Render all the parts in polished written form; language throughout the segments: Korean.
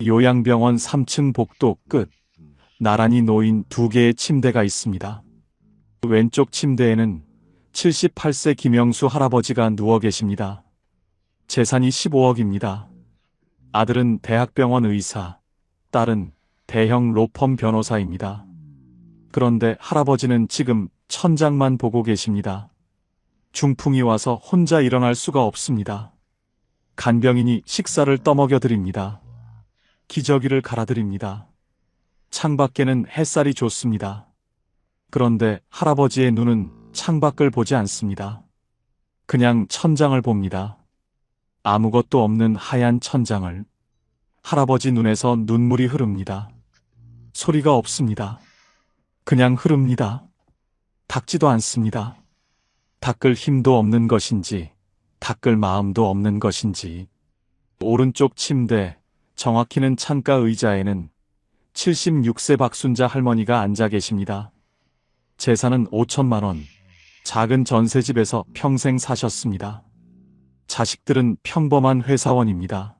요양병원 3층 복도 끝, 나란히 놓인 두 개의 침대가 있습니다. 왼쪽 침대에는 78세 김영수 할아버지가 누워 계십니다. 재산이 15억입니다. 아들은 대학병원 의사, 딸은 대형 로펌 변호사입니다. 그런데 할아버지는 지금 천장만 보고 계십니다. 중풍이 와서 혼자 일어날 수가 없습니다. 간병인이 식사를 떠먹여 드립니다. 기저귀를 갈아드립니다. 창밖에는 햇살이 좋습니다. 그런데 할아버지의 눈은 창밖을 보지 않습니다. 그냥 천장을 봅니다. 아무것도 없는 하얀 천장을. 할아버지 눈에서 눈물이 흐릅니다. 소리가 없습니다. 그냥 흐릅니다. 닦지도 않습니다. 닦을 힘도 없는 것인지, 닦을 마음도 없는 것인지. 오른쪽 침대, 정확히는 창가 의자에는 76세 박순자 할머니가 앉아 계십니다. 재산은 5천만 원, 작은 전셋집에서 평생 사셨습니다. 자식들은 평범한 회사원입니다.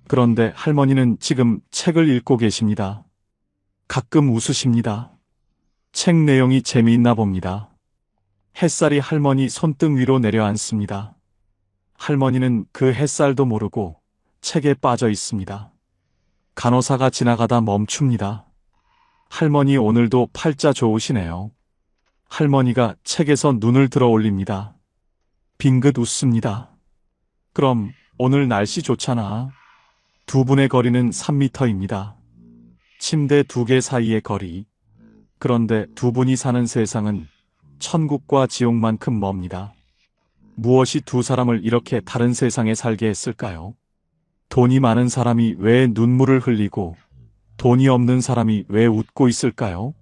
그런데 할머니는 지금 책을 읽고 계십니다. 가끔 웃으십니다. 책 내용이 재미있나 봅니다. 햇살이 할머니 손등 위로 내려앉습니다. 할머니는 그 햇살도 모르고 책에 빠져 있습니다. 간호사가 지나가다 멈춥니다. 할머니 오늘도 팔자 좋으시네요. 할머니가 책에서 눈을 들어 올립니다. 빙긋 웃습니다. 그럼 오늘 날씨 좋잖아. 두 분의 거리는 3m입니다. 침대 두 개 사이의 거리. 그런데 두 분이 사는 세상은 천국과 지옥만큼 멉니다. 무엇이 두 사람을 이렇게 다른 세상에 살게 했을까요? 돈이 많은 사람이 왜 눈물을 흘리고 돈이 없는 사람이 왜 웃고 있을까요?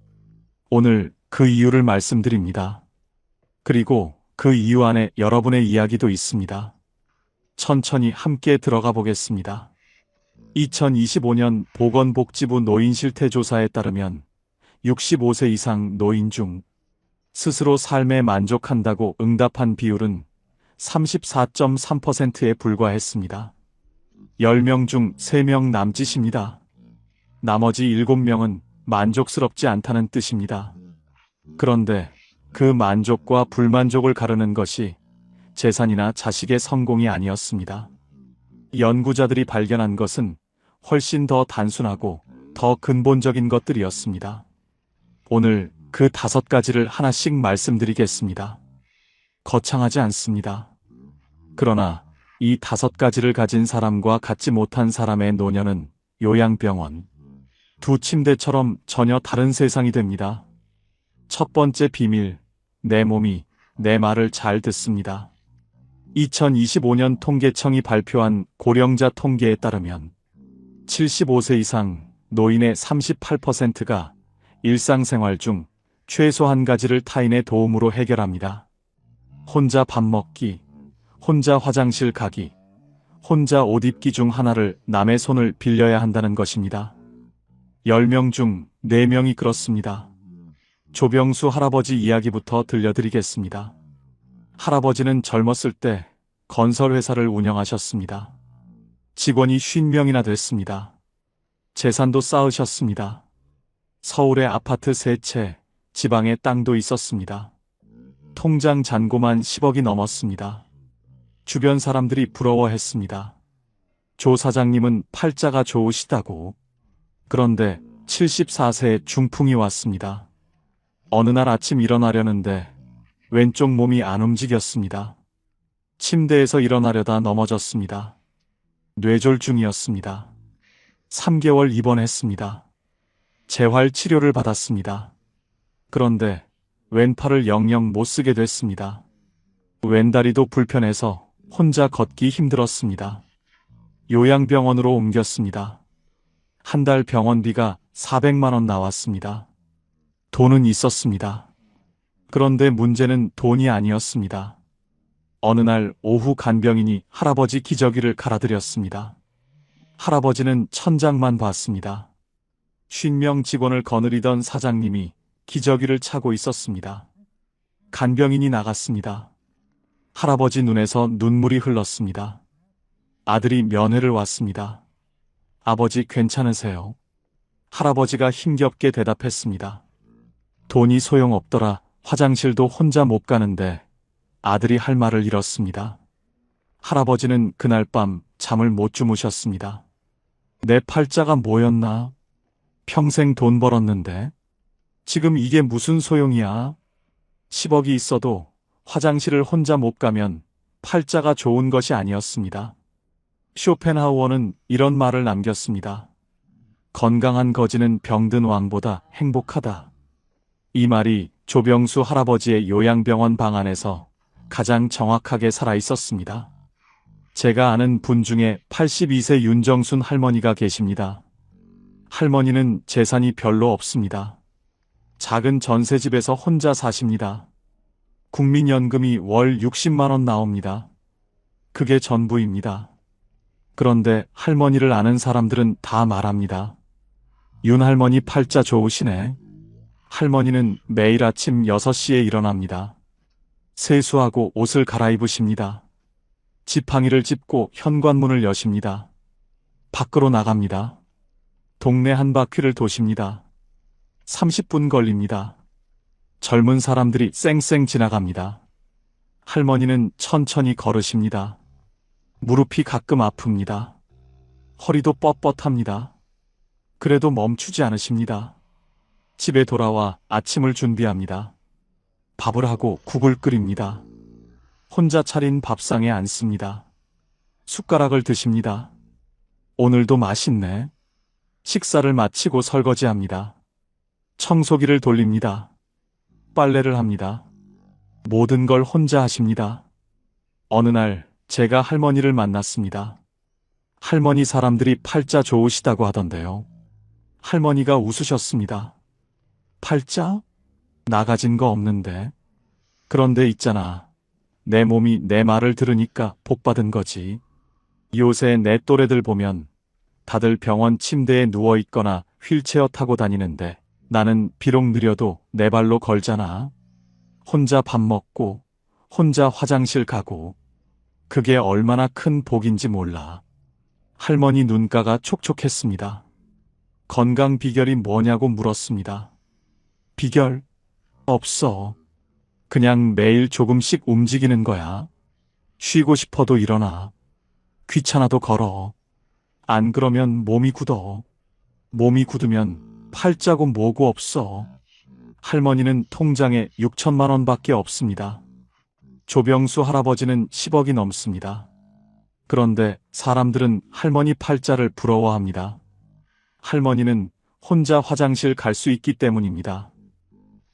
오늘 그 이유를 말씀드립니다. 그리고 그 이유 안에 여러분의 이야기도 있습니다. 천천히 함께 들어가 보겠습니다. 2025년 보건복지부 노인실태조사에 따르면 65세 이상 노인 중 스스로 삶에 만족한다고 응답한 비율은 34.3%에 불과했습니다. 10명 중 3명 남짓입니다. 나머지 7명은 만족스럽지 않다는 뜻입니다. 그런데 그 만족과 불만족을 가르는 것이 재산이나 자식의 성공이 아니었습니다. 연구자들이 발견한 것은 훨씬 더 단순하고 더 근본적인 것들이었습니다. 오늘 그 5가지를 하나씩 말씀드리겠습니다. 거창하지 않습니다. 그러나 이 5가지를 가진 사람과 갖지 못한 사람의 노년은 요양병원, 두 침대처럼 전혀 다른 세상이 됩니다. 첫 번째 비밀, 내 몸이 내 말을 잘 듣습니다. 2025년 통계청이 발표한 고령자 통계에 따르면 75세 이상 노인의 38%가 일상생활 중 최소 한 가지를 타인의 도움으로 해결합니다. 혼자 밥 먹기, 혼자 화장실 가기, 혼자 옷 입기 중 하나를 남의 손을 빌려야 한다는 것입니다. 10명 중 4명이 그렇습니다. 조병수 할아버지 이야기부터 들려드리겠습니다. 할아버지는 젊었을 때 건설회사를 운영하셨습니다. 직원이 50명이나 됐습니다. 재산도 쌓으셨습니다. 서울에 아파트 3채, 지방에 땅도 있었습니다. 통장 잔고만 10억이 넘었습니다. 주변 사람들이 부러워했습니다. 조 사장님은 팔자가 좋으시다고. 그런데 74세에 중풍이 왔습니다. 어느 날 아침 일어나려는데 왼쪽 몸이 안 움직였습니다. 침대에서 일어나려다 넘어졌습니다. 뇌졸중이었습니다. 3개월 입원했습니다. 재활 치료를 받았습니다. 그런데 왼팔을 영영 못 쓰게 됐습니다. 왼다리도 불편해서 혼자 걷기 힘들었습니다. 요양병원으로 옮겼습니다. 한 달 병원비가 400만 원 나왔습니다. 돈은 있었습니다. 그런데 문제는 돈이 아니었습니다. 어느 날 오후 간병인이 할아버지 기저귀를 갈아드렸습니다. 할아버지는 천장만 봤습니다. 50명 직원을 거느리던 사장님이 기저귀를 차고 있었습니다. 간병인이 나갔습니다. 할아버지 눈에서 눈물이 흘렀습니다. 아들이 면회를 왔습니다. 아버지 괜찮으세요? 할아버지가 힘겹게 대답했습니다. 돈이 소용없더라. 화장실도 혼자 못 가는데 아들이 할 말을 잃었습니다. 할아버지는 그날 밤 잠을 못 주무셨습니다. 내 팔자가 뭐였나? 평생 돈 벌었는데 지금 이게 무슨 소용이야? 10억이 있어도 화장실을 혼자 못 가면 팔자가 좋은 것이 아니었습니다. 쇼펜하우어는 이런 말을 남겼습니다. 건강한 거지는 병든 왕보다 행복하다. 이 말이 조병수 할아버지의 요양병원 방 안에서 가장 정확하게 살아 있었습니다. 제가 아는 분 중에 82세 윤정순 할머니가 계십니다. 할머니는 재산이 별로 없습니다. 작은 전셋집에서 혼자 사십니다. 국민연금이 월 60만 원 나옵니다. 그게 전부입니다. 그런데 할머니를 아는 사람들은 다 말합니다. 윤 할머니 팔자 좋으시네. 할머니는 매일 아침 6시에 일어납니다. 세수하고 옷을 갈아입으십니다. 지팡이를 짚고 현관문을 여십니다. 밖으로 나갑니다. 동네 한 바퀴를 도십니다. 30분 걸립니다. 젊은 사람들이 쌩쌩 지나갑니다. 할머니는 천천히 걸으십니다. 무릎이 가끔 아픕니다. 허리도 뻣뻣합니다. 그래도 멈추지 않으십니다. 집에 돌아와 아침을 준비합니다. 밥을 하고 국을 끓입니다. 혼자 차린 밥상에 앉습니다. 숟가락을 드십니다. 오늘도 맛있네. 식사를 마치고 설거지합니다. 청소기를 돌립니다. 빨래를 합니다. 모든 걸 혼자 하십니다. 어느 날 제가 할머니를 만났습니다. 할머니 사람들이 팔자 좋으시다고 하던데요. 할머니가 웃으셨습니다. 팔자? 나 가진 거 없는데. 그런데 있잖아. 내 몸이 내 말을 들으니까 복 받은 거지. 요새 내 또래들 보면 다들 병원 침대에 누워 있거나 휠체어 타고 다니는데 나는 비록 느려도 내 발로 걸잖아. 혼자 밥 먹고 혼자 화장실 가고 그게 얼마나 큰 복인지 몰라. 할머니 눈가가 촉촉했습니다. 건강 비결이 뭐냐고 물었습니다. 비결? 없어. 그냥 매일 조금씩 움직이는 거야. 쉬고 싶어도 일어나. 귀찮아도 걸어. 안 그러면 몸이 굳어. 몸이 굳으면 팔자고 뭐고 없어. 할머니는 통장에 6천만 원밖에 없습니다. 조병수 할아버지는 10억이 넘습니다. 그런데 사람들은 할머니 팔자를 부러워합니다. 할머니는 혼자 화장실 갈 수 있기 때문입니다.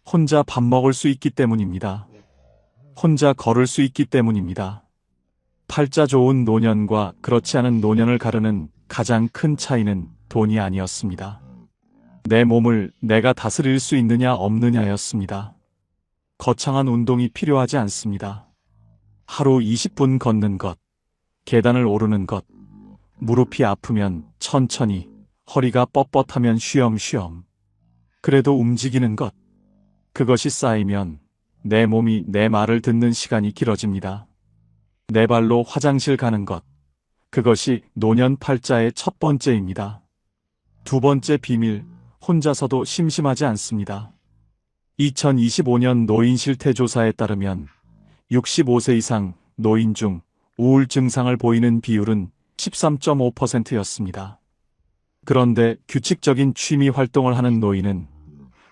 혼자 밥 먹을 수 있기 때문입니다. 혼자 걸을 수 있기 때문입니다. 팔자 좋은 노년과 그렇지 않은 노년을 가르는 가장 큰 차이는 돈이 아니었습니다. 내 몸을 내가 다스릴 수 있느냐 없느냐였습니다. 거창한 운동이 필요하지 않습니다. 하루 20분 걷는 것, 계단을 오르는 것, 무릎이 아프면 천천히, 허리가 뻣뻣하면 쉬엄쉬엄. 그래도 움직이는 것. 그것이 쌓이면 내 몸이 내 말을 듣는 시간이 길어집니다. 내 발로 화장실 가는 것. 그것이 노년 팔자의 첫 번째입니다. 두 번째 비밀, 혼자서도 심심하지 않습니다. 2025년 노인 실태 조사에 따르면 65세 이상 노인 중 우울 증상을 보이는 비율은 13.5%였습니다. 그런데 규칙적인 취미 활동을 하는 노인은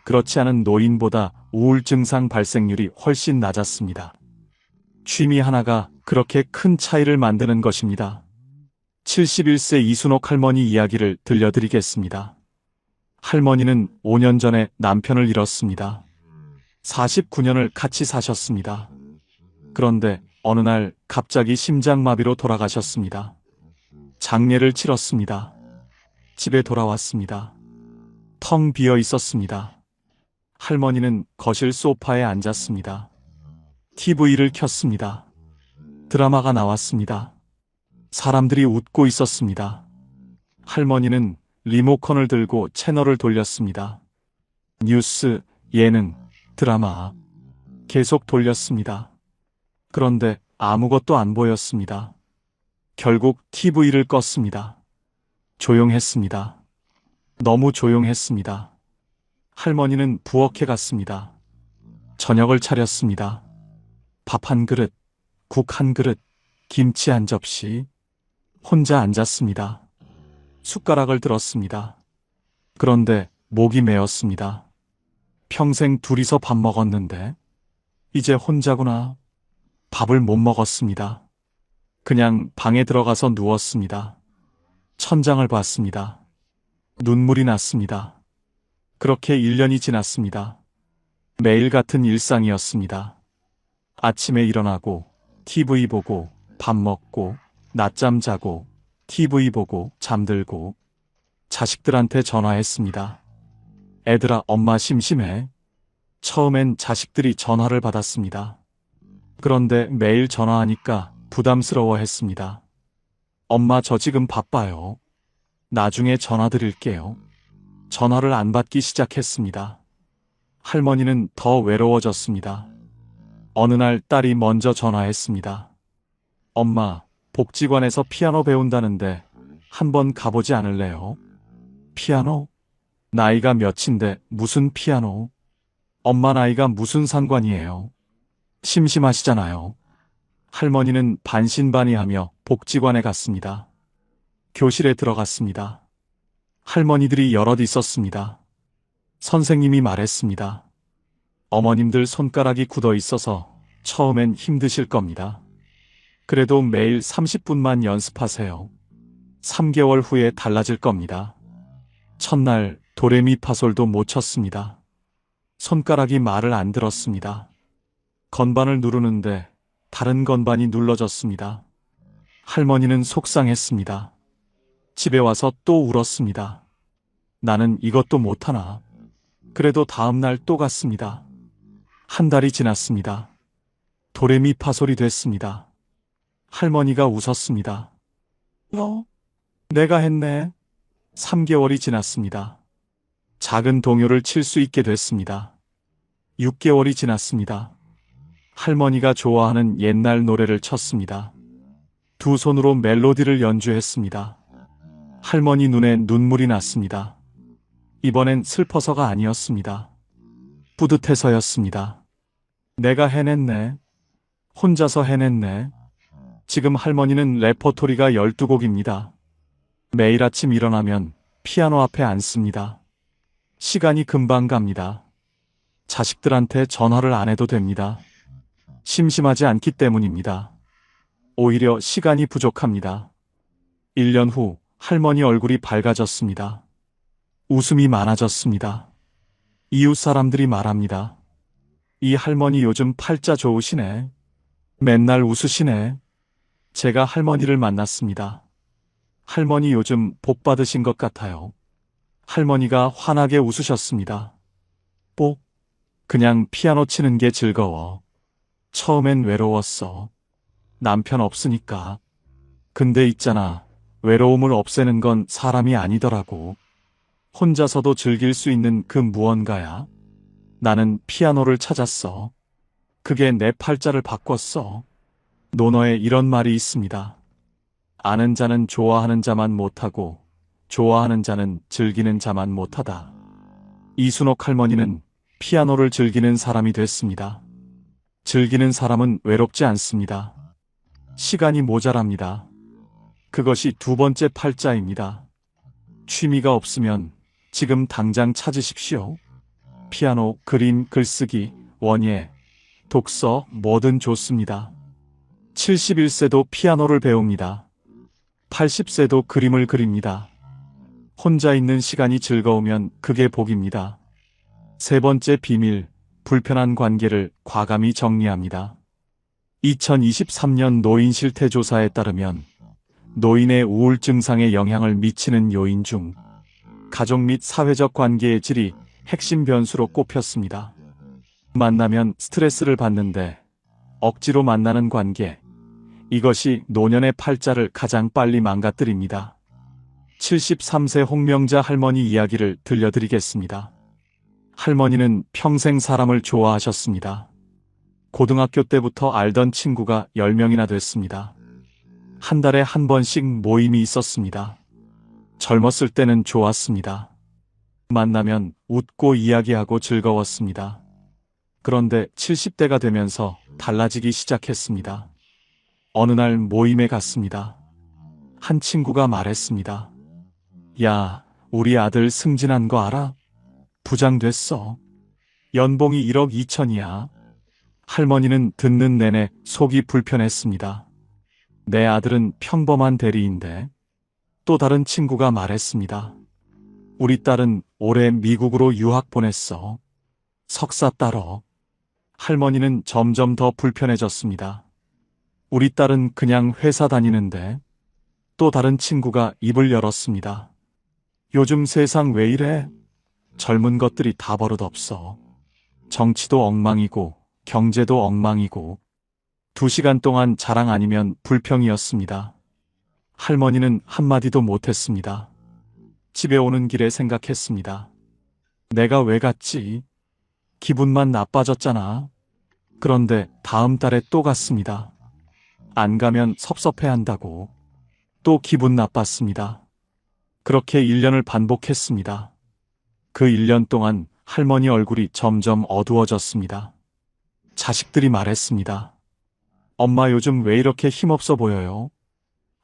그렇지 않은 노인보다 우울 증상 발생률이 훨씬 낮았습니다. 취미 하나가 그렇게 큰 차이를 만드는 것입니다. 71세 이순옥 할머니 이야기를 들려드리겠습니다. 할머니는 5년 전에 남편을 잃었습니다. 49년을 같이 사셨습니다. 그런데 어느 날 갑자기 심장마비로 돌아가셨습니다. 장례를 치렀습니다. 집에 돌아왔습니다. 텅 비어 있었습니다. 할머니는 거실 소파에 앉았습니다. TV를 켰습니다. 드라마가 나왔습니다. 사람들이 웃고 있었습니다. 할머니는 리모컨을 들고 채널을 돌렸습니다. 뉴스, 예능, 드라마 계속 돌렸습니다. 그런데 아무것도 안 보였습니다. 결국 TV를 껐습니다. 조용했습니다. 너무 조용했습니다. 할머니는 부엌에 갔습니다. 저녁을 차렸습니다. 밥 한 그릇, 국 한 그릇, 김치 한 접시. 혼자 앉았습니다. 숟가락을 들었습니다. 그런데 목이 메었습니다. 평생 둘이서 밥 먹었는데 이제 혼자구나. 밥을 못 먹었습니다. 그냥 방에 들어가서 누웠습니다. 천장을 봤습니다. 눈물이 났습니다. 그렇게 1년이 지났습니다. 매일 같은 일상이었습니다. 아침에 일어나고 TV 보고 밥 먹고 낮잠 자고 TV 보고 잠들고 자식들한테 전화했습니다. 애들아, 엄마 심심해. 처음엔 자식들이 전화를 받았습니다. 그런데 매일 전화하니까 부담스러워했습니다. 엄마, 저 지금 바빠요. 나중에 전화 드릴게요. 전화를 안 받기 시작했습니다. 할머니는 더 외로워졌습니다. 어느 날 딸이 먼저 전화했습니다. 엄마, 복지관에서 피아노 배운다는데 한번 가보지 않을래요? 피아노? 나이가 몇인데 무슨 피아노? 엄마 나이가 무슨 상관이에요? 심심하시잖아요. 할머니는 반신반의하며 복지관에 갔습니다. 교실에 들어갔습니다. 할머니들이 여럿 있었습니다. 선생님이 말했습니다. 어머님들 손가락이 굳어 있어서 처음엔 힘드실 겁니다. 그래도 매일 30분만 연습하세요. 3개월 후에 달라질 겁니다. 첫날 도레미파솔도 못 쳤습니다. 손가락이 말을 안 들었습니다. 건반을 누르는데 다른 건반이 눌러졌습니다. 할머니는 속상했습니다. 집에 와서 또 울었습니다. 나는 이것도 못하나. 그래도 다음 날 또 갔습니다. 한 달이 지났습니다. 도레미파솔이 됐습니다. 할머니가 웃었습니다. 내가 했네. 3개월이 지났습니다. 작은 동요를 칠 수 있게 됐습니다. 6개월이 지났습니다. 할머니가 좋아하는 옛날 노래를 쳤습니다. 두 손으로 멜로디를 연주했습니다. 할머니 눈에 눈물이 났습니다. 이번엔 슬퍼서가 아니었습니다. 뿌듯해서였습니다. 내가 해냈네. 혼자서 해냈네. 지금 할머니는 레퍼토리가 12곡입니다. 매일 아침 일어나면 피아노 앞에 앉습니다. 시간이 금방 갑니다. 자식들한테 전화를 안 해도 됩니다. 심심하지 않기 때문입니다. 오히려 시간이 부족합니다. 1년 후 할머니 얼굴이 밝아졌습니다. 웃음이 많아졌습니다. 이웃 사람들이 말합니다. 이 할머니 요즘 팔자 좋으시네. 맨날 웃으시네. 제가 할머니를 만났습니다. 할머니 요즘 복 받으신 것 같아요. 할머니가 환하게 웃으셨습니다. 복? 그냥 피아노 치는 게 즐거워. 처음엔 외로웠어. 남편 없으니까. 근데 있잖아. 외로움을 없애는 건 사람이 아니더라고. 혼자서도 즐길 수 있는 그 무언가야. 나는 피아노를 찾았어. 그게 내 팔자를 바꿨어. 논어에 이런 말이 있습니다. 아는 자는 좋아하는 자만 못하고 좋아하는 자는 즐기는 자만 못하다. 이순옥 할머니는 피아노를 즐기는 사람이 됐습니다. 즐기는 사람은 외롭지 않습니다. 시간이 모자랍니다. 그것이 두 번째 팔자입니다. 취미가 없으면 지금 당장 찾으십시오. 피아노, 그림, 글쓰기, 원예, 독서, 뭐든 좋습니다. 71세도 피아노를 배웁니다. 80세도 그림을 그립니다. 혼자 있는 시간이 즐거우면 그게 복입니다. 세 번째 비밀, 불편한 관계를 과감히 정리합니다. 2023년 노인 실태조사에 따르면 노인의 우울 증상에 영향을 미치는 요인 중 가족 및 사회적 관계의 질이 핵심 변수로 꼽혔습니다. 만나면 스트레스를 받는데 억지로 만나는 관계, 이것이 노년의 팔자를 가장 빨리 망가뜨립니다. 73세 홍명자 할머니 이야기를 들려드리겠습니다. 할머니는 평생 사람을 좋아하셨습니다. 고등학교 때부터 알던 친구가 10명이나 됐습니다. 한 달에 한 번씩 모임이 있었습니다. 젊었을 때는 좋았습니다. 만나면 웃고 이야기하고 즐거웠습니다. 그런데 70대가 되면서 달라지기 시작했습니다. 어느 날 모임에 갔습니다. 한 친구가 말했습니다. 야, 우리 아들 승진한 거 알아? 부장 됐어. 연봉이 1억 2천이야. 할머니는 듣는 내내 속이 불편했습니다. 내 아들은 평범한 대리인데. 또 다른 친구가 말했습니다. 우리 딸은 올해 미국으로 유학 보냈어. 석사 따러. 할머니는 점점 더 불편해졌습니다. 우리 딸은 그냥 회사 다니는데. 또 다른 친구가 입을 열었습니다. 요즘 세상 왜 이래? 젊은 것들이 다 버릇없어. 정치도 엉망이고 경제도 엉망이고 2시간 동안 자랑 아니면 불평이었습니다. 할머니는 한마디도 못했습니다. 집에 오는 길에 생각했습니다. 내가 왜 갔지? 기분만 나빠졌잖아. 그런데 다음 달에 또 갔습니다. 안 가면 섭섭해한다고. 또 기분 나빴습니다. 그렇게 1년을 반복했습니다. 그 1년 동안 할머니 얼굴이 점점 어두워졌습니다. 자식들이 말했습니다. 엄마 요즘 왜 이렇게 힘없어 보여요?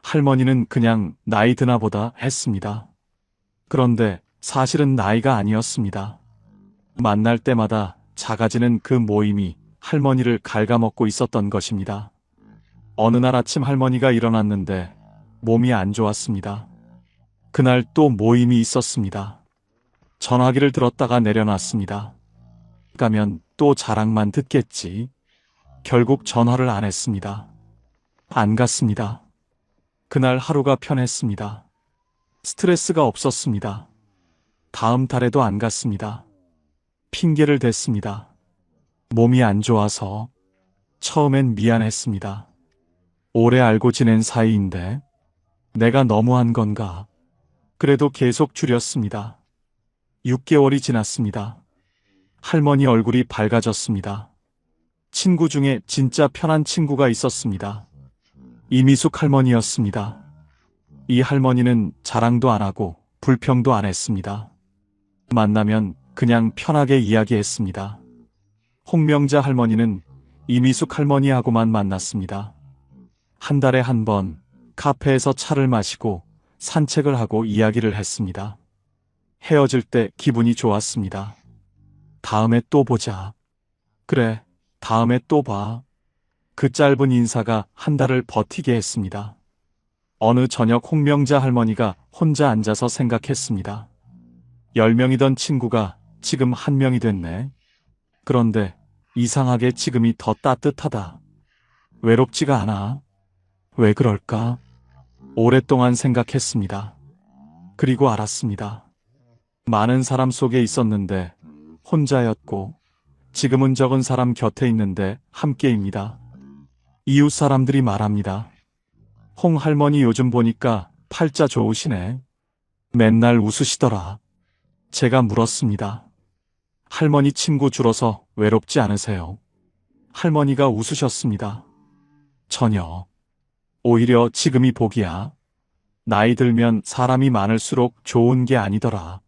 할머니는 그냥 나이 드나 보다 했습니다. 그런데 사실은 나이가 아니었습니다. 만날 때마다 작아지는 그 모임이 할머니를 갉아먹고 있었던 것입니다. 어느 날 아침 할머니가 일어났는데 몸이 안 좋았습니다. 그날 또 모임이 있었습니다. 전화기를 들었다가 내려놨습니다. 가면 또 자랑만 듣겠지. 결국 전화를 안 했습니다. 안 갔습니다. 그날 하루가 편했습니다. 스트레스가 없었습니다. 다음 달에도 안 갔습니다. 핑계를 댔습니다. 몸이 안 좋아서. 처음엔 미안했습니다. 오래 알고 지낸 사이인데 내가 너무한 건가? 그래도 계속 줄였습니다. 6개월이 지났습니다. 할머니 얼굴이 밝아졌습니다. 친구 중에 진짜 편한 친구가 있었습니다. 이미숙 할머니였습니다. 이 할머니는 자랑도 안 하고 불평도 안 했습니다. 만나면 그냥 편하게 이야기했습니다. 홍명자 할머니는 이미숙 할머니하고만 만났습니다. 한 달에 한 번 카페에서 차를 마시고 산책을 하고 이야기를 했습니다. 헤어질 때 기분이 좋았습니다. 다음에 또 보자. 그래, 다음에 또 봐. 그 짧은 인사가 한 달을 버티게 했습니다. 어느 저녁 홍명자 할머니가 혼자 앉아서 생각했습니다. 10명이던 친구가 지금 1명이 됐네. 그런데 이상하게 지금이 더 따뜻하다. 외롭지가 않아. 왜 그럴까? 오랫동안 생각했습니다. 그리고 알았습니다. 많은 사람 속에 있었는데 혼자였고 지금은 적은 사람 곁에 있는데 함께입니다. 이웃 사람들이 말합니다. 홍 할머니 요즘 보니까 팔자 좋으시네. 맨날 웃으시더라. 제가 물었습니다. 할머니 친구 줄어서 외롭지 않으세요? 할머니가 웃으셨습니다. 전혀. 오히려 지금이 복이야. 나이 들면 사람이 많을수록 좋은 게 아니더라.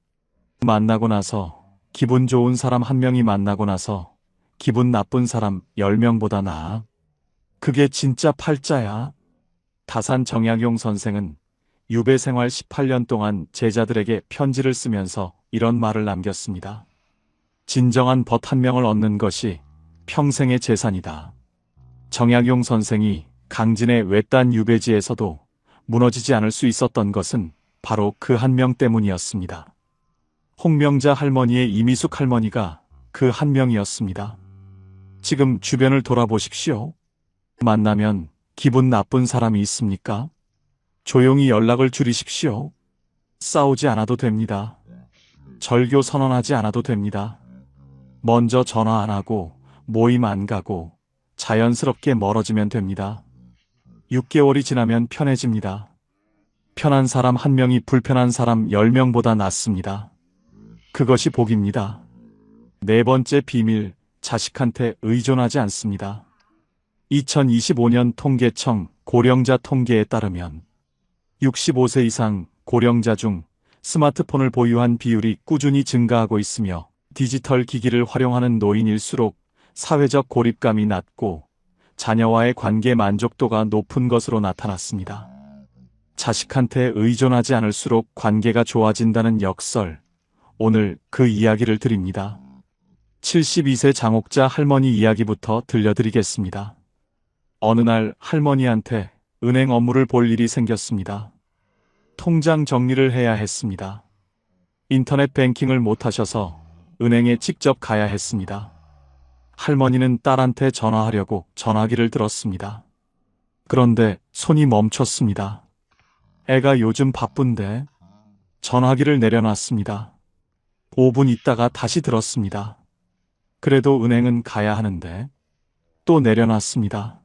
만나고 나서 기분 좋은 사람 1명이 만나고 나서 기분 나쁜 사람 10명보다 나아. 그게 진짜 팔자야. 다산 정약용 선생은 유배 생활 18년 동안 제자들에게 편지를 쓰면서 이런 말을 남겼습니다. 진정한 벗 1명을 얻는 것이 평생의 재산이다. 정약용 선생이 강진의 외딴 유배지에서도 무너지지 않을 수 있었던 것은 바로 그 1명 때문이었습니다. 홍명자 할머니의 이미숙 할머니가 그 1명이었습니다. 지금 주변을 돌아보십시오. 만나면 기분 나쁜 사람이 있습니까? 조용히 연락을 줄이십시오. 싸우지 않아도 됩니다. 절교 선언하지 않아도 됩니다. 먼저 전화 안 하고 모임 안 가고 자연스럽게 멀어지면 됩니다. 6개월이 지나면 편해집니다. 편한 사람 1명이 불편한 사람 10명보다 낫습니다. 그것이 복입니다. 4번째 비밀, 자식한테 의존하지 않습니다. 2025년 통계청 고령자 통계에 따르면 65세 이상 고령자 중 스마트폰을 보유한 비율이 꾸준히 증가하고 있으며 디지털 기기를 활용하는 노인일수록 사회적 고립감이 낮고 자녀와의 관계 만족도가 높은 것으로 나타났습니다. 자식한테 의존하지 않을수록 관계가 좋아진다는 역설. 오늘 그 이야기를 드립니다. 72세 장옥자 할머니 이야기부터 들려드리겠습니다. 어느 날 할머니한테 은행 업무를 볼 일이 생겼습니다. 통장 정리를 해야 했습니다. 인터넷 뱅킹을 못하셔서 은행에 직접 가야 했습니다. 할머니는 딸한테 전화하려고 전화기를 들었습니다. 그런데 손이 멈췄습니다. 애가 요즘 바쁜데 전화기를 내려놨습니다. 5분 있다가 다시 들었습니다. 그래도 은행은 가야 하는데 또 내려놨습니다.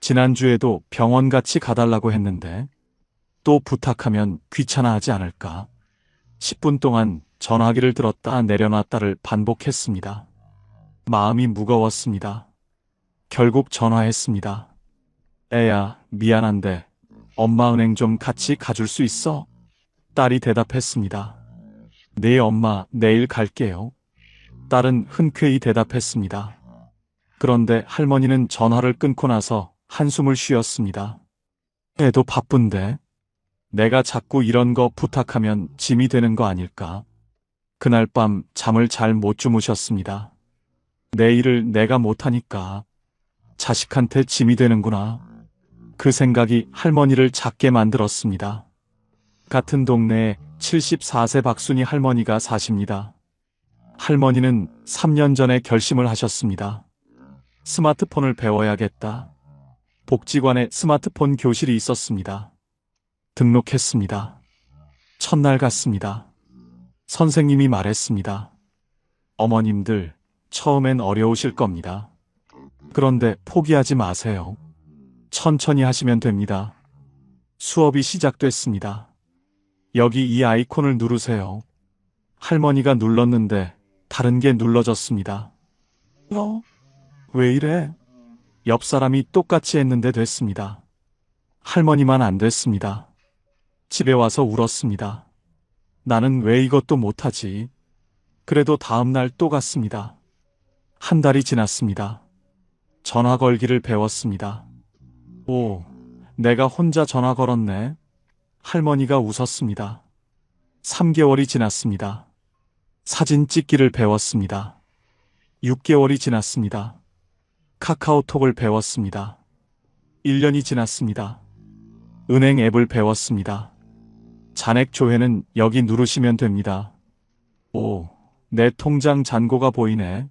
지난주에도 병원 같이 가달라고 했는데 또 부탁하면 귀찮아하지 않을까? 10분 동안 전화기를 들었다 내려놨다를 반복했습니다. 마음이 무거웠습니다. 결국 전화했습니다. 애야, 미안한데 엄마 은행 좀 같이 가줄 수 있어? 딸이 대답했습니다. 네 엄마, 내일 갈게요. 딸은 흔쾌히 대답했습니다. 그런데 할머니는 전화를 끊고 나서 한숨을 쉬었습니다. 애도 바쁜데 내가 자꾸 이런 거 부탁하면 짐이 되는 거 아닐까? 그날 밤 잠을 잘 못 주무셨습니다. 내 일을 내가 못하니까 자식한테 짐이 되는구나. 그 생각이 할머니를 작게 만들었습니다. 같은 동네에 74세 박순희 할머니가 사십니다. 할머니는 3년 전에 결심을 하셨습니다. 스마트폰을 배워야겠다. 복지관에 스마트폰 교실이 있었습니다. 등록했습니다. 첫날 갔습니다. 선생님이 말했습니다. 어머님들, 처음엔 어려우실 겁니다. 그런데 포기하지 마세요. 천천히 하시면 됩니다. 수업이 시작됐습니다. 여기 이 아이콘을 누르세요. 할머니가 눌렀는데 다른 게 눌러졌습니다. 왜 이래? 옆 사람이 똑같이 했는데 됐습니다. 할머니만 안 됐습니다. 집에 와서 울었습니다. 나는 왜 이것도 못하지? 그래도 다음 날 또 갔습니다. 한 달이 지났습니다. 전화 걸기를 배웠습니다. 오, 내가 혼자 전화 걸었네. 할머니가 웃었습니다. 3개월이 지났습니다. 사진 찍기를 배웠습니다. 6개월이 지났습니다. 카카오톡을 배웠습니다. 1년이 지났습니다. 은행 앱을 배웠습니다. 잔액 조회는 여기 누르시면 됩니다. 오, 내 통장 잔고가 보이네.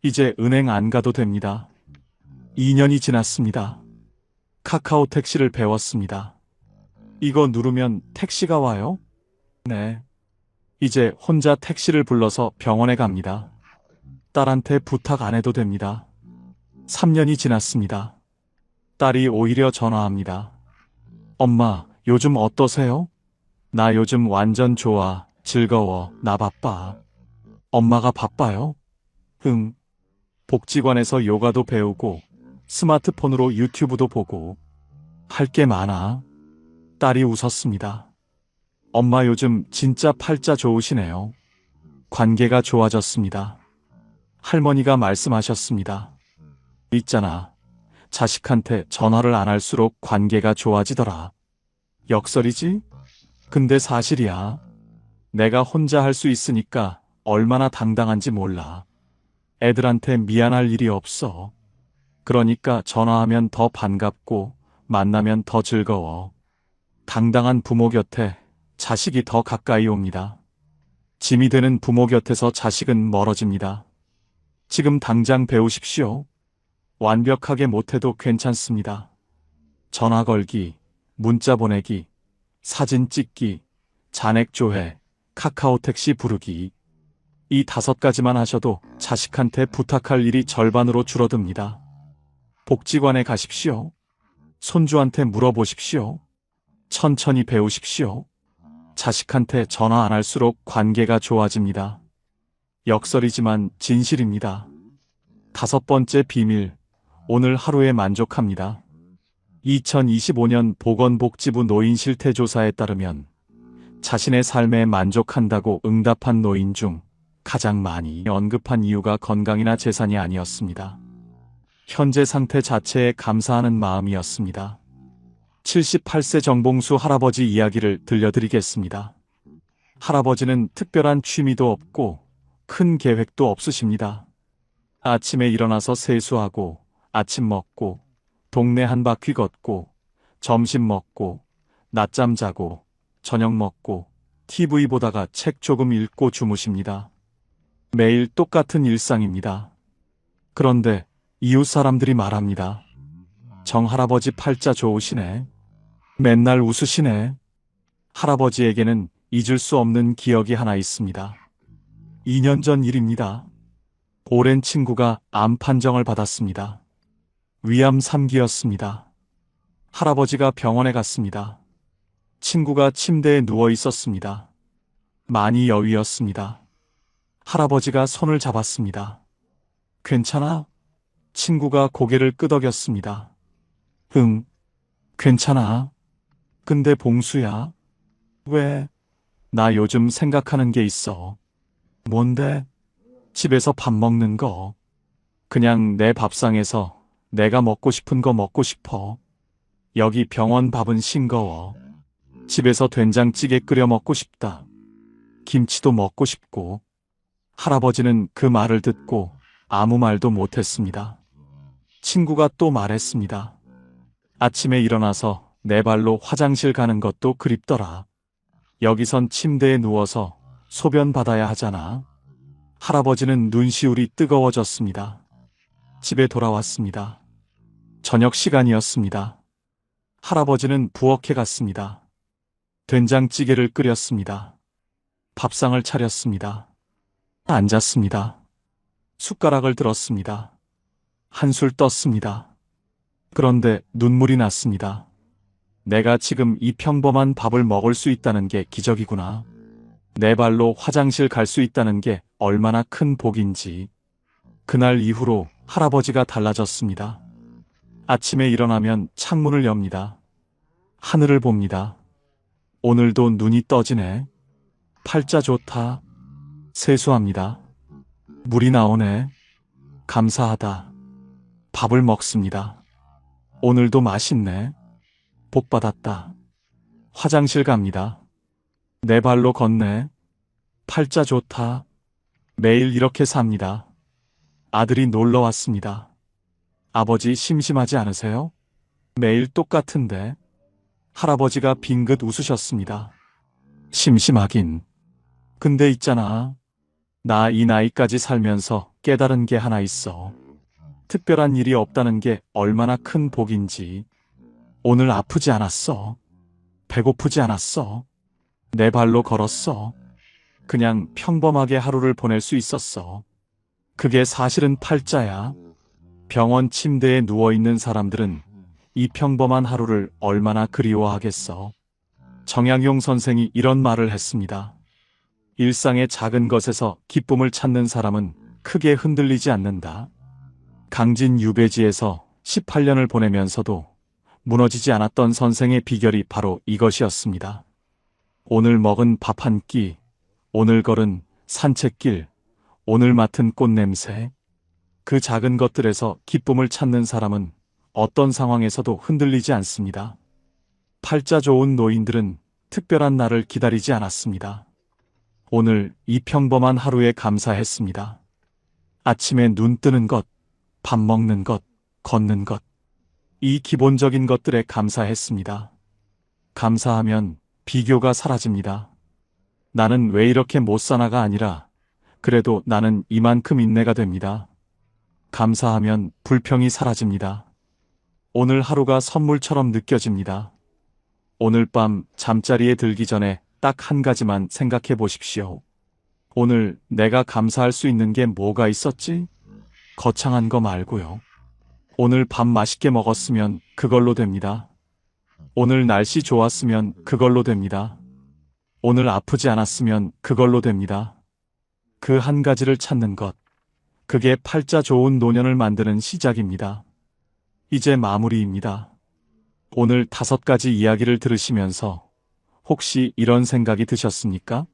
이제 은행 안 가도 됩니다. 2년이 지났습니다. 카카오 택시를 배웠습니다. 이거 누르면 택시가 와요? 네. 이제 혼자 택시를 불러서 병원에 갑니다. 딸한테 부탁 안 해도 됩니다. 3년이 지났습니다. 딸이 오히려 전화합니다. 엄마, 요즘 어떠세요? 나 요즘 완전 좋아, 즐거워, 나 바빠. 엄마가 바빠요? 응. 복지관에서 요가도 배우고 스마트폰으로 유튜브도 보고 할 게 많아. 딸이 웃었습니다. 엄마 요즘 진짜 팔자 좋으시네요. 관계가 좋아졌습니다. 할머니가 말씀하셨습니다. 있잖아. 자식한테 전화를 안 할수록 관계가 좋아지더라. 역설이지? 근데 사실이야. 내가 혼자 할 수 있으니까 얼마나 당당한지 몰라. 애들한테 미안할 일이 없어. 그러니까 전화하면 더 반갑고 만나면 더 즐거워. 당당한 부모 곁에 자식이 더 가까이 옵니다. 짐이 되는 부모 곁에서 자식은 멀어집니다. 지금 당장 배우십시오. 완벽하게 못해도 괜찮습니다. 전화 걸기, 문자 보내기, 사진 찍기, 잔액 조회, 카카오 택시 부르기. 이 5가지만 하셔도 자식한테 부탁할 일이 절반으로 줄어듭니다. 복지관에 가십시오. 손주한테 물어보십시오. 천천히 배우십시오. 자식한테 전화 안 할수록 관계가 좋아집니다. 역설이지만 진실입니다. 5번째 비밀, 오늘 하루에 만족합니다. 2025년 보건복지부 노인 실태조사에 따르면 자신의 삶에 만족한다고 응답한 노인 중 가장 많이 언급한 이유가 건강이나 재산이 아니었습니다. 현재 상태 자체에 감사하는 마음이었습니다. 78세 정봉수 할아버지 이야기를 들려드리겠습니다. 할아버지는 특별한 취미도 없고 큰 계획도 없으십니다. 아침에 일어나서 세수하고 아침 먹고 동네 한 바퀴 걷고 점심 먹고 낮잠 자고 저녁 먹고 TV 보다가 책 조금 읽고 주무십니다. 매일 똑같은 일상입니다. 그런데 이웃 사람들이 말합니다. 정 할아버지 팔자 좋으시네. 맨날 웃으시네. 할아버지에게는 잊을 수 없는 기억이 하나 있습니다. 2년 전 일입니다. 오랜 친구가 암 판정을 받았습니다. 위암 3기였습니다. 할아버지가 병원에 갔습니다. 친구가 침대에 누워 있었습니다. 많이 여위었습니다. 할아버지가 손을 잡았습니다. 괜찮아? 친구가 고개를 끄덕였습니다. 응, 괜찮아. 근데 봉수야. 왜? 나 요즘 생각하는 게 있어. 뭔데? 집에서 밥 먹는 거. 그냥 내 밥상에서 내가 먹고 싶은 거 먹고 싶어. 여기 병원 밥은 싱거워. 집에서 된장찌개 끓여 먹고 싶다. 김치도 먹고 싶고. 할아버지는 그 말을 듣고 아무 말도 못했습니다. 친구가 또 말했습니다. 아침에 일어나서 내 발로 화장실 가는 것도 그립더라. 여기선 침대에 누워서 소변 받아야 하잖아. 할아버지는 눈시울이 뜨거워졌습니다. 집에 돌아왔습니다. 저녁 시간이었습니다. 할아버지는 부엌에 갔습니다. 된장찌개를 끓였습니다. 밥상을 차렸습니다. 앉았습니다. 숟가락을 들었습니다. 한술 떴습니다. 그런데 눈물이 났습니다. 내가 지금 이 평범한 밥을 먹을 수 있다는 게 기적이구나. 내 발로 화장실 갈 수 있다는 게 얼마나 큰 복인지. 그날 이후로 할아버지가 달라졌습니다. 아침에 일어나면 창문을 엽니다. 하늘을 봅니다. 오늘도 눈이 떠지네. 팔자 좋다. 세수합니다. 물이 나오네. 감사하다. 밥을 먹습니다. 오늘도 맛있네. 복 받았다. 화장실 갑니다. 내 발로 걷네. 팔자 좋다. 매일 이렇게 삽니다. 아들이 놀러 왔습니다. 아버지 심심하지 않으세요? 매일 똑같은데. 할아버지가 빙긋 웃으셨습니다. 심심하긴. 근데 있잖아. 나 이 나이까지 살면서 깨달은 게 하나 있어. 특별한 일이 없다는 게 얼마나 큰 복인지. 오늘 아프지 않았어. 배고프지 않았어. 내 발로 걸었어. 그냥 평범하게 하루를 보낼 수 있었어. 그게 사실은 팔자야. 병원 침대에 누워있는 사람들은 이 평범한 하루를 얼마나 그리워하겠어. 정약용 선생이 이런 말을 했습니다. 일상의 작은 것에서 기쁨을 찾는 사람은 크게 흔들리지 않는다. 강진 유배지에서 18년을 보내면서도 무너지지 않았던 선생의 비결이 바로 이것이었습니다. 오늘 먹은 밥 한 끼, 오늘 걸은 산책길, 오늘 맡은 꽃냄새. 그 작은 것들에서 기쁨을 찾는 사람은 어떤 상황에서도 흔들리지 않습니다. 팔자 좋은 노인들은 특별한 날을 기다리지 않았습니다. 오늘 이 평범한 하루에 감사했습니다. 아침에 눈 뜨는 것, 밥 먹는 것, 걷는 것. 이 기본적인 것들에 감사했습니다. 감사하면 비교가 사라집니다. 나는 왜 이렇게 못 사나가 아니라 그래도 나는 이만큼 인내가 됩니다. 감사하면 불평이 사라집니다. 오늘 하루가 선물처럼 느껴집니다. 오늘 밤 잠자리에 들기 전에 딱 한 가지만 생각해 보십시오. 오늘 내가 감사할 수 있는 게 뭐가 있었지? 거창한 거 말고요. 오늘 밥 맛있게 먹었으면 그걸로 됩니다. 오늘 날씨 좋았으면 그걸로 됩니다. 오늘 아프지 않았으면 그걸로 됩니다. 그 한 가지를 찾는 것. 그게 팔자 좋은 노년을 만드는 시작입니다. 이제 마무리입니다. 오늘 5가지 이야기를 들으시면서 혹시 이런 생각이 드셨습니까?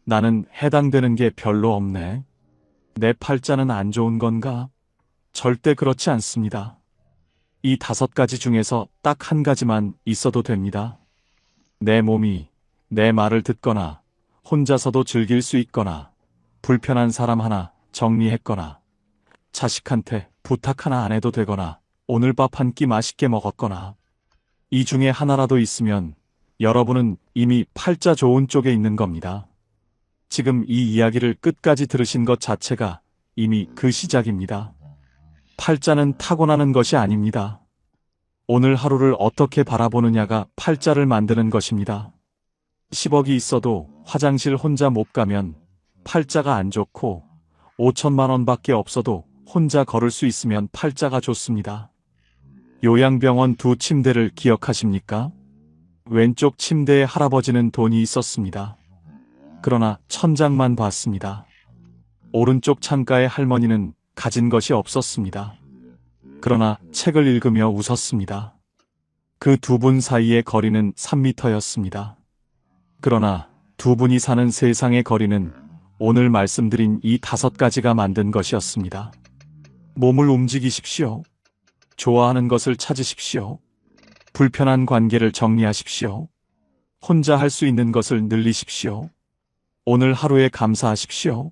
나는 해당되는 게 별로 없네. 내 팔자는 안 좋은 건가? 절대 그렇지 않습니다. 이 5가지 중에서 딱 한 가지만 있어도 됩니다. 내 몸이 내 말을 듣거나 혼자서도 즐길 수 있거나 불편한 사람 하나 정리했거나 자식한테 부탁 하나 안 해도 되거나 오늘 밥 한 끼 맛있게 먹었거나 이 중에 하나라도 있으면 여러분은 이미 팔자 좋은 쪽에 있는 겁니다. 지금 이 이야기를 끝까지 들으신 것 자체가 이미 그 시작입니다. 팔자는 타고나는 것이 아닙니다. 오늘 하루를 어떻게 바라보느냐가 팔자를 만드는 것입니다. 10억이 있어도 화장실 혼자 못 가면 팔자가 안 좋고 5천만 원밖에 없어도 혼자 걸을 수 있으면 팔자가 좋습니다. 요양병원 2 침대를 기억하십니까? 왼쪽 침대에 할아버지는 돈이 있었습니다. 그러나 천장만 봤습니다. 오른쪽 창가에 할머니는 가진 것이 없었습니다. 그러나 책을 읽으며 웃었습니다. 그 2분 사이의 거리는 3미터였습니다. 그러나 2분이 사는 세상의 거리는 오늘 말씀드린 이 5가지가 만든 것이었습니다. 몸을 움직이십시오. 좋아하는 것을 찾으십시오. 불편한 관계를 정리하십시오. 혼자 할 수 있는 것을 늘리십시오. 오늘 하루에 감사하십시오.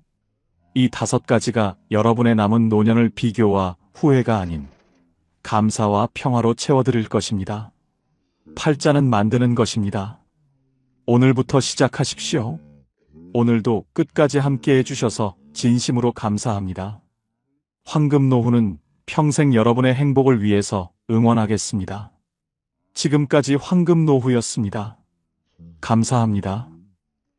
이 5가지가 여러분의 남은 노년을 비교와 후회가 아닌 감사와 평화로 채워드릴 것입니다. 팔자는 만드는 것입니다. 오늘부터 시작하십시오. 오늘도 끝까지 함께 해주셔서 진심으로 감사합니다. 황금노후는 평생 여러분의 행복을 위해서 응원하겠습니다. 지금까지 황금노후였습니다. 감사합니다.